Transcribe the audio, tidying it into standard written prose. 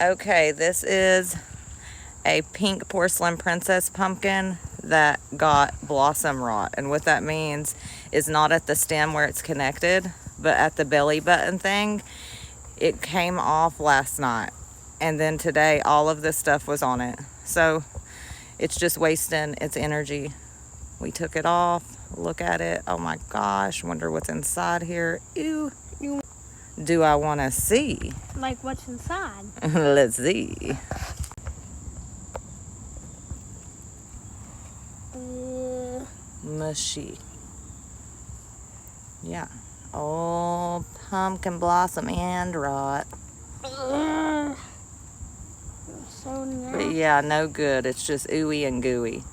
Okay, this is a pink porcelain princess pumpkin that got blossom rot. And what that means is not at the stem where it's connected, but at the belly button thing. It came off last night, and then today all of this stuff was on it. So it's just wasting its energy. We took it off. Look at it. Oh my gosh. Wonder what's inside here. Ew. Do I want to see? Like what's inside? Let's see. Mushy. Yeah. Oh, pumpkin blossom and rot. So nasty. But yeah, no good. It's just ooey and gooey.